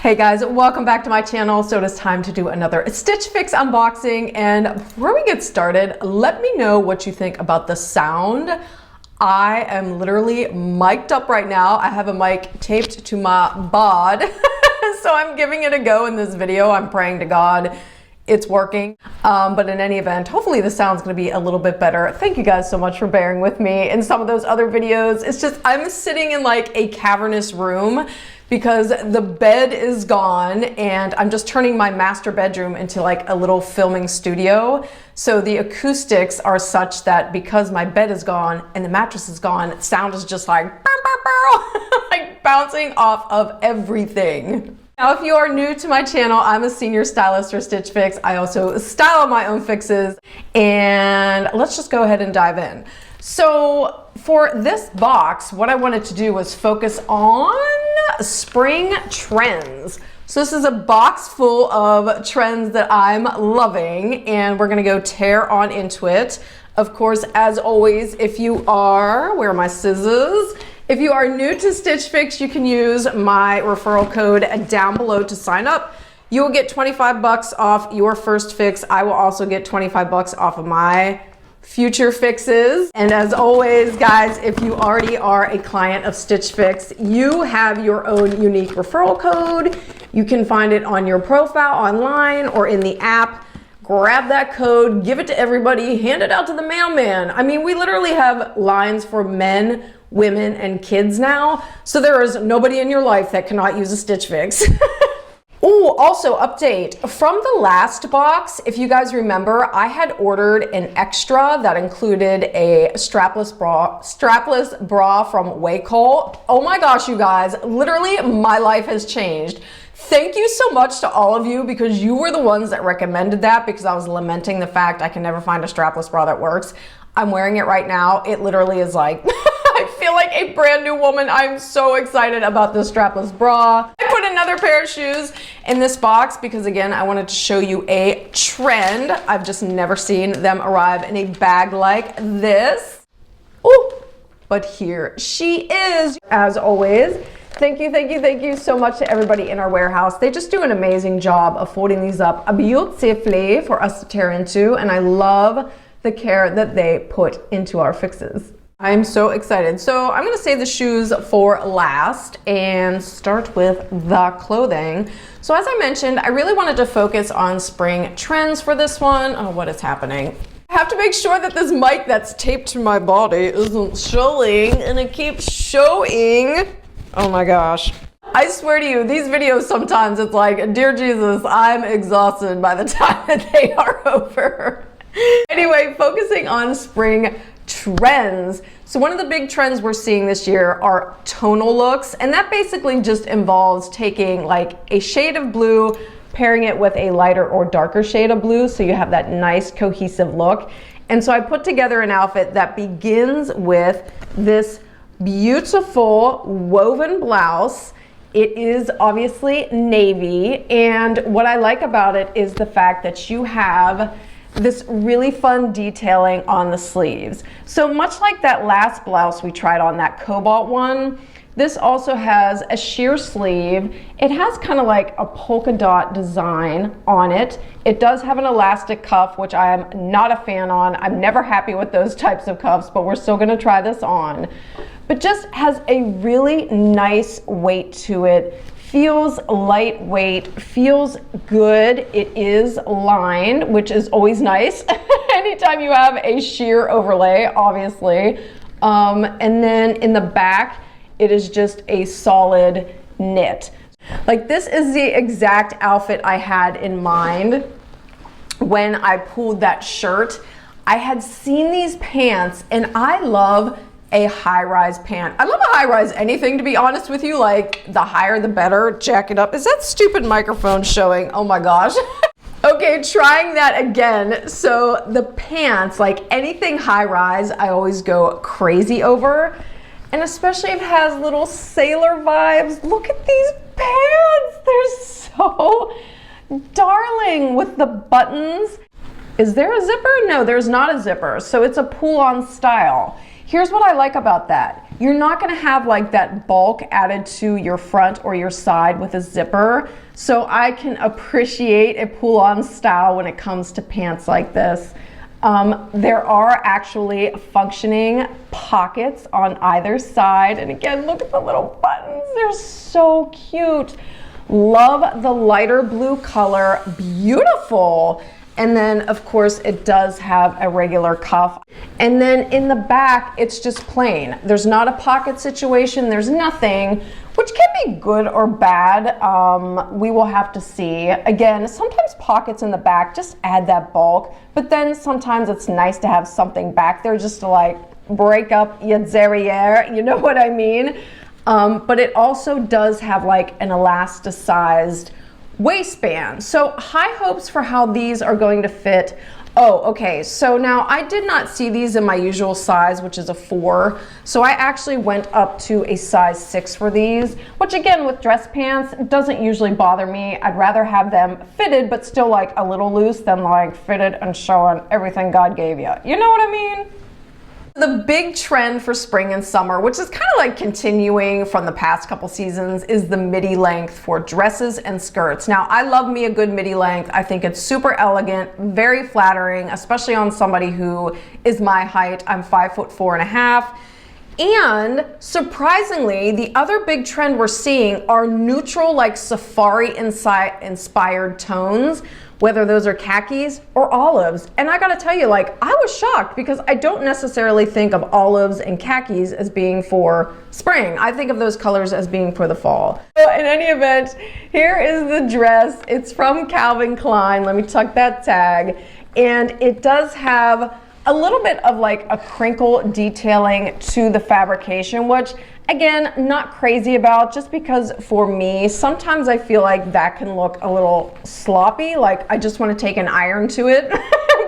Hey guys, welcome back to my channel. So it is time to do another Stitch Fix unboxing, and before we get started, let me know what you think about the sound. I am literally mic'd up right now. I have a mic taped to my bod, so I'm giving it a go in this video. I'm praying to God it's working, but in any event, hopefully the sound's gonna be a little bit better. Thank you guys so much for bearing with me in some of those other videos. It's just, I'm sitting in like a cavernous room because the bed is gone and I'm just turning my master bedroom into like a little filming studio. So the acoustics are such that because my bed is gone and the mattress is gone, sound is just like, like bouncing off of everything. Now, if you are new to my channel, I'm a senior stylist for Stitch Fix. I also style my own fixes, and let's just go ahead and dive in. So for this box, what I wanted to do was focus on spring trends. So this is a box full of trends that I'm loving, and we're gonna go tear on into it. Of course, as always, if you are, where are my scissors? If you are new to Stitch Fix, you can use my referral code down below to sign up. You will get 25 bucks off your first fix. I will also get 25 bucks off of my future fixes. And as always, guys, if you already are a client of Stitch Fix, you have your own unique referral code. You can find it on your profile online or in the app. Grab that code, give it to everybody, hand it out to the mailman. I mean, we literally have lines for men, women, and kids now. So there is nobody in your life that cannot use a Stitch Fix. Oh, also update from the last box. If you guys remember, I had ordered an extra that included a strapless bra from xoxo. Oh my gosh, you guys, literally my life has changed. Thank you so much to all of you because you were the ones that recommended that because I was lamenting the fact I can never find a strapless bra that works. I'm wearing it right now. It literally is like, I feel like a brand new woman. I'm so excited about this strapless bra. I put another pair of shoes in this box because again, I wanted to show you a trend. I've just never seen them arrive in a bag like this. Oh, but here she is. As always, thank you so much to everybody in our warehouse. They just do an amazing job of folding these up beautifully for us to tear into, and I love the care that they put into our fixes. I'm so excited. So I'm gonna save the shoes for last and start with the clothing. So as I mentioned, I really wanted to focus on spring trends for this one. Oh, what is happening? I have to make sure that this mic that's taped to my body isn't showing, and it keeps showing. Oh my gosh. I swear to you, these videos sometimes it's like, dear Jesus, I'm exhausted by the time that they are over. Anyway, focusing on spring trends. So one of the big trends we're seeing this year are tonal looks, and that basically just involves taking like a shade of blue, pairing it with a lighter or darker shade of blue so you have that nice cohesive look. And so I put together an outfit that begins with this beautiful woven blouse. It is obviously navy, and what I like about it is the fact that you have this really fun detailing on the sleeves. So much like that last blouse we tried on, that cobalt one, this also has a sheer sleeve. It has kind of like a polka dot design on it. It does have an elastic cuff, which I am not a fan on. I'm never happy with those types of cuffs, but we're still gonna try this on. But just has a really nice weight to it. Feels lightweight, feels good. It is lined, which is always nice. Anytime you have a sheer overlay, obviously. And then in the back, it is just a solid knit. Like, this is the exact outfit I had in mind when I pulled that shirt. I had seen these pants, and I love a high-rise pant. I love a high-rise anything, to be honest with you. Like, the higher the better. Jack it up. Is that stupid microphone showing? Oh my gosh. Okay, trying that again. So the pants, like anything high-rise, I always go crazy over. And especially if it has little sailor vibes. Look at these pants. They're so darling with the buttons. Is there a zipper? No, there's not a zipper. So it's a pull-on style. Here's what I like about that. you're not gonna have like that bulk added to your front or your side with a zipper. So I can appreciate a pull-on style when it comes to pants like this. There are actually functioning pockets on either side. And again, look at the little buttons. They're so cute. Love the lighter blue color, beautiful. And then of course it does have a regular cuff. And then in the back, it's just plain. There's not a pocket situation, there's nothing, which can be good or bad. We will have to see. Again, sometimes pockets in the back just add that bulk, but then sometimes it's nice to have something back there just to like break up your derriere, you know what I mean? But it also does have like an elasticized waistband. So high hopes for how these are going to fit. Oh, okay, so now I did not see these in my usual size, which is a 4. So I actually went up to a size 6 for these, which again, with dress pants, doesn't usually bother me. I'd rather have them fitted, but still like a little loose than like fitted and showing everything God gave you. You know what I mean? The big trend for spring and summer, which is kind of like continuing from the past couple seasons, is the midi length for dresses and skirts. Now, I love me a good midi length. I think it's super elegant, very flattering, especially on somebody who is my height. I'm 5'4.5". And surprisingly, the other big trend we're seeing are neutral, like safari inspired tones, whether those are khakis or olives. And I gotta tell you, like, I was shocked because I don't necessarily think of olives and khakis as being for spring. I think of those colors as being for the fall. So in any event, here is the dress. It's from Calvin Klein. Let me tuck that tag. And it does have a little bit of like a crinkle detailing to the fabrication, which again, not crazy about, just because for me, sometimes I feel like that can look a little sloppy, like I just want to take an iron to it.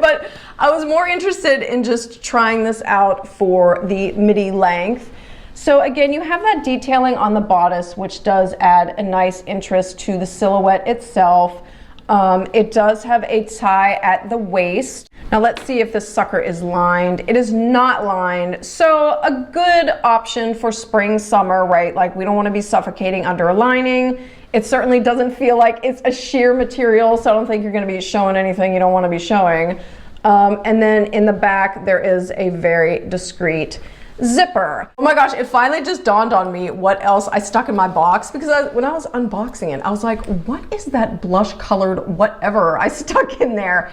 But I was more interested in just trying this out for the midi length. So again, you have that detailing on the bodice, which does add a nice interest to the silhouette itself. It does have a tie at the waist. Now let's see if this sucker is lined. It is not lined, so a good option for spring, summer, right? Like we don't want to be suffocating under a lining. It certainly doesn't feel like it's a sheer material, so I don't think you're going to be showing anything you don't want to be showing. And then in the back, there is a very discreet zipper. Oh my gosh, it finally just dawned on me what else I stuck in my box, because when I was unboxing it, I was like, what is that blush colored whatever I stuck in there?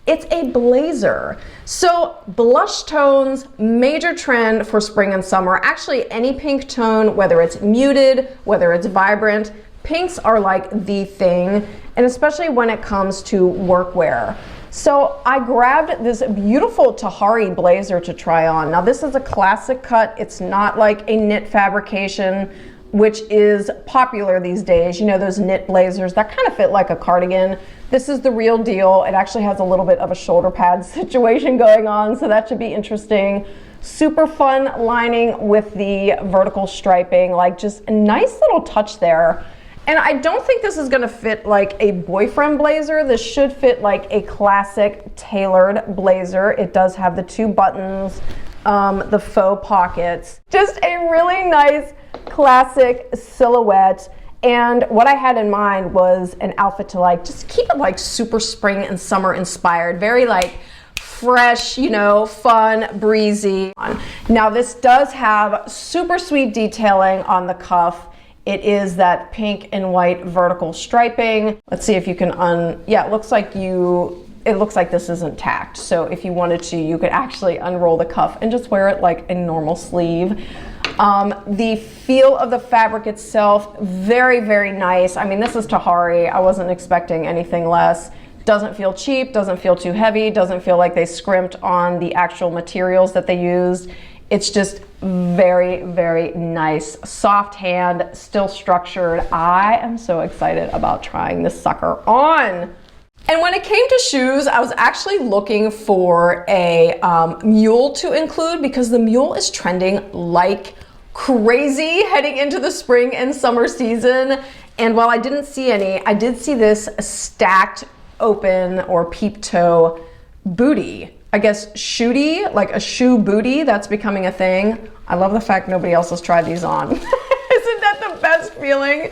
It's a blazer. So blush tones, major trend for spring and summer. Actually, any pink tone, whether it's muted, whether it's vibrant, pinks are like the thing, and especially when it comes to workwear. So I grabbed this beautiful Tahari blazer to try on. Now this is a classic cut. It's not like a knit fabrication, which is popular these days. You know, those knit blazers that kind of fit like a cardigan. This is the real deal. It actually has a little bit of a shoulder pad situation going on, so that should be interesting. Super fun lining with the vertical striping, like just a nice little touch there. And I don't think this is gonna fit like a boyfriend blazer. This should fit like a classic tailored blazer. It does have the 2 buttons, the faux pockets. Just a really nice classic silhouette. And what I had in mind was an outfit to like just keep it like super spring and summer inspired, very like fresh, you know, fun, breezy. Now this does have super sweet detailing on the cuff. It is that pink and white vertical striping. Let's see if you can yeah, it looks like this isn't tacked. So if you wanted to, you could actually unroll the cuff and just wear it like a normal sleeve. The feel of the fabric itself, very, very nice. I mean, this is Tahari. I wasn't expecting anything less. Doesn't feel cheap, doesn't feel too heavy, doesn't feel like they scrimped on the actual materials that they used. It's just very, very nice. Soft hand, still structured. I am so excited about trying this sucker on. And when it came to shoes, I was actually looking for a mule to include, because the mule is trending like crazy heading into the spring and summer season. And while I didn't see any, I did see this stacked open or peep toe bootie. I guess, shooty, like a shoe booty. That's becoming a thing. I love the fact nobody else has tried these on. Isn't that the best feeling?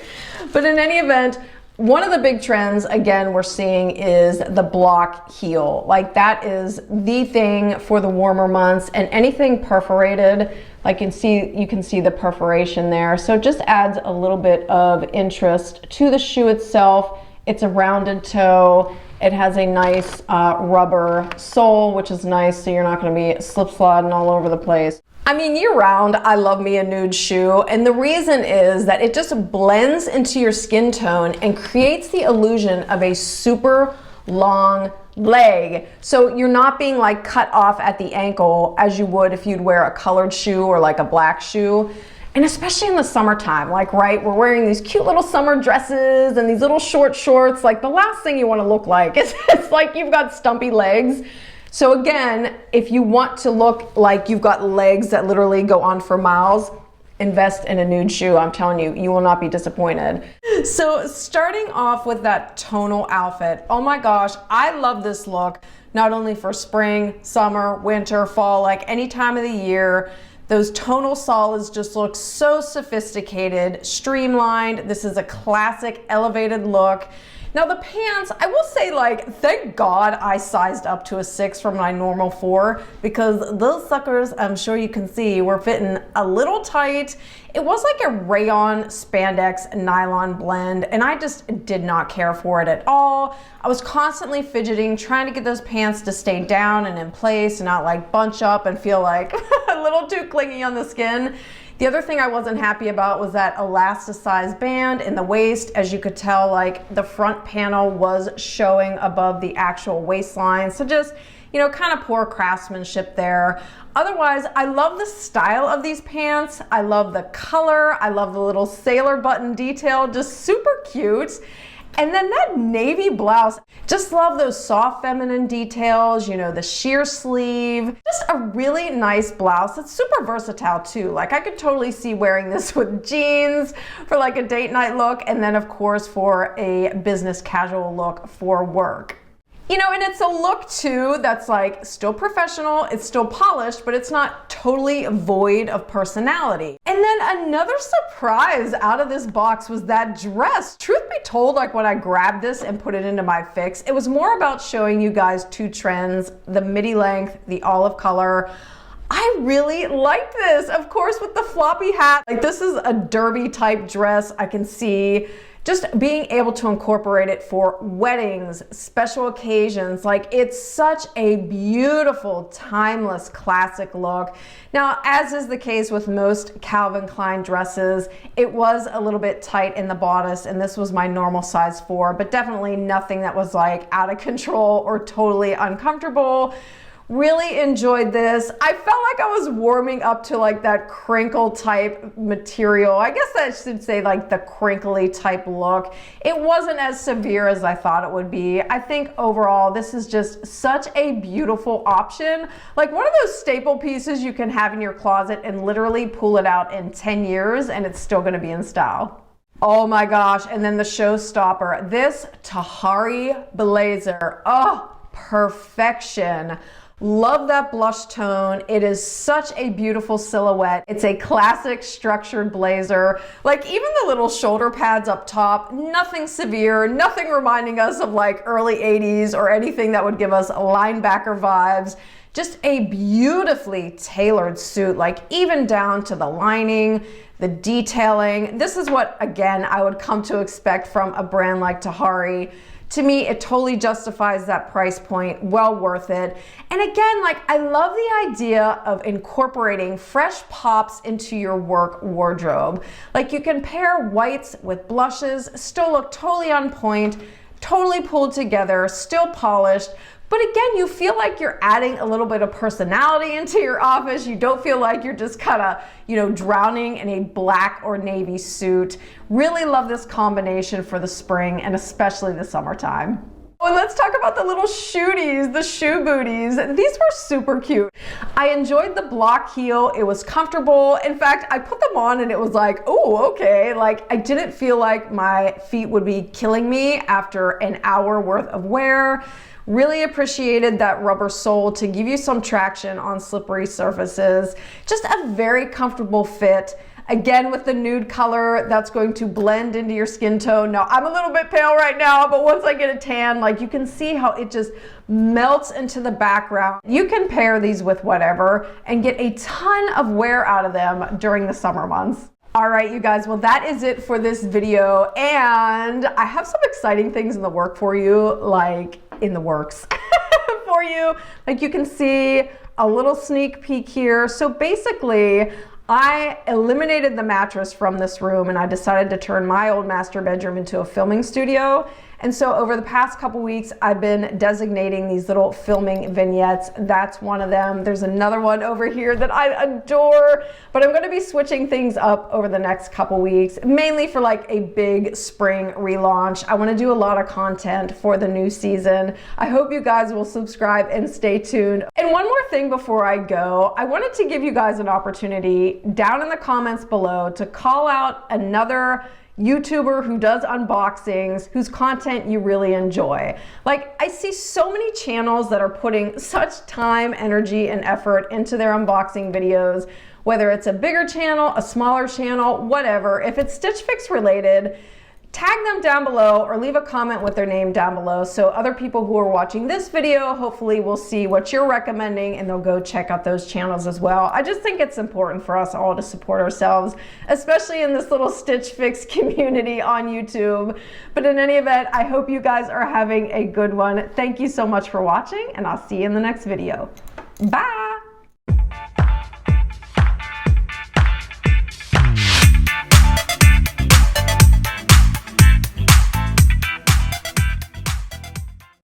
But in any event, one of the big trends, again, we're seeing is the block heel. Like that is the thing for the warmer months, and anything perforated, like you can see the perforation there. So it just adds a little bit of interest to the shoe itself. It's a rounded toe. It has a nice rubber sole, which is nice, so you're not gonna be slip sliding all over the place. I mean, year round, I love me a nude shoe, and the reason is that it just blends into your skin tone and creates the illusion of a super long leg. So you're not being like cut off at the ankle as you would if you'd wear a colored shoe or like a black shoe. And especially in the summertime, like, right, we're wearing these cute little summer dresses and these little short shorts. Like, the last thing you want to look like is it's like you've got stumpy legs. So again, if you want to look like you've got legs that literally go on for miles, invest in a nude shoe. I'm telling you, you will not be disappointed. So starting off with that tonal outfit, oh my gosh, I love this look, not only for spring, summer, winter, fall, like any time of the year. Those tonal solids just look so sophisticated, streamlined. This is a classic elevated look. Now the pants, I will say, like, thank God I sized up to a 6 from my normal 4, because those suckers, I'm sure you can see, were fitting a little tight. It was like a rayon spandex nylon blend, and I just did not care for it at all. I was constantly fidgeting, trying to get those pants to stay down and in place and not like bunch up and feel like a little too clingy on the skin. The other thing I wasn't happy about was that elasticized band in the waist. As you could tell, like, the front panel was showing above the actual waistline. So just, you know, kind of poor craftsmanship there. Otherwise, I love the style of these pants. I love the color. I love the little sailor button detail, just super cute. And then that navy blouse, just love those soft feminine details, you know, the sheer sleeve, just a really nice blouse. It's super versatile too. Like, I could totally see wearing this with jeans for like a date night look, and then of course for a business casual look for work. You know, and it's a look too that's like still professional, it's still polished, but it's not totally void of personality. And then another surprise out of this box was that dress. Truth be told, like, when I grabbed this and put it into my fix, it was more about showing you guys two trends, the midi length, the olive color. I really liked this, of course, with the floppy hat. Like, this is a derby type dress. I can see just being able to incorporate it for weddings, special occasions. Like, it's such a beautiful, timeless, classic look. Now, as is the case with most Calvin Klein dresses, it was a little bit tight in the bodice, and this was my normal size 4, but definitely nothing that was like out of control or totally uncomfortable. Really enjoyed this. I felt like I was warming up to like that crinkle type material. I guess I should say like the crinkly type look. It wasn't as severe as I thought it would be. I think overall this is just such a beautiful option. Like, one of those staple pieces you can have in your closet and literally pull it out in 10 years and it's still gonna be in style. Oh my gosh, and then the showstopper, this Tahari blazer. Oh, perfection. Love that blush tone. It is such a beautiful silhouette. It's a classic structured blazer. Like, even the little shoulder pads up top, nothing severe, nothing reminding us of like early 80s or anything that would give us linebacker vibes. Just a beautifully tailored suit, like even down to the lining, the detailing. This is what, again, I would come to expect from a brand like Tahari. To me, it totally justifies that price point, well worth it. And again, like, I love the idea of incorporating fresh pops into your work wardrobe. Like, you can pair whites with blushes, still look totally on point, totally pulled together, still polished. But again, you feel like you're adding a little bit of personality into your office. You don't feel like you're just kind of, you know, drowning in a black or navy suit. Really love this combination for the spring and especially the summertime. And let's talk about the little shooties, the shoe booties. These were super cute. I enjoyed the block heel. It was comfortable. In fact, I put them on and it was like, oh, okay. Like I didn't feel like my feet would be killing me after an hour worth of wear. Really appreciated that rubber sole to give you some traction on slippery surfaces. Just a very comfortable fit. Again, with the nude color, that's going to blend into your skin tone. Now, I'm a little bit pale right now, but once I get a tan, like you can see how it just melts into the background. You can pair these with whatever and get a ton of wear out of them during the summer months. All right, you guys, well, that is it for this video. And I have some exciting things in the work for you, like in the works for you. Like you can see a little sneak peek here. So basically, I eliminated the mattress from this room and I decided to turn my old master bedroom into a filming studio. And so over the past couple weeks, I've been designating these little filming vignettes. That's one of them. There's another one over here that I adore, but I'm gonna be switching things up over the next couple weeks, mainly for like a big spring relaunch. I wanna do a lot of content for the new season. I hope you guys will subscribe and stay tuned. And one more thing before I go, I wanted to give you guys an opportunity down in the comments below to call out another YouTuber who does unboxings, whose content you really enjoy. Like, I see so many channels that are putting such time, energy, and effort into their unboxing videos, whether it's a bigger channel, a smaller channel, whatever. If it's Stitch Fix related, tag them down below or leave a comment with their name down below so other people who are watching this video hopefully will see what you're recommending and they'll go check out those channels as well. I just think it's important for us all to support ourselves, especially in this little Stitch Fix community on YouTube. But in any event, I hope you guys are having a good one. Thank you so much for watching and I'll see you in the next video. Bye!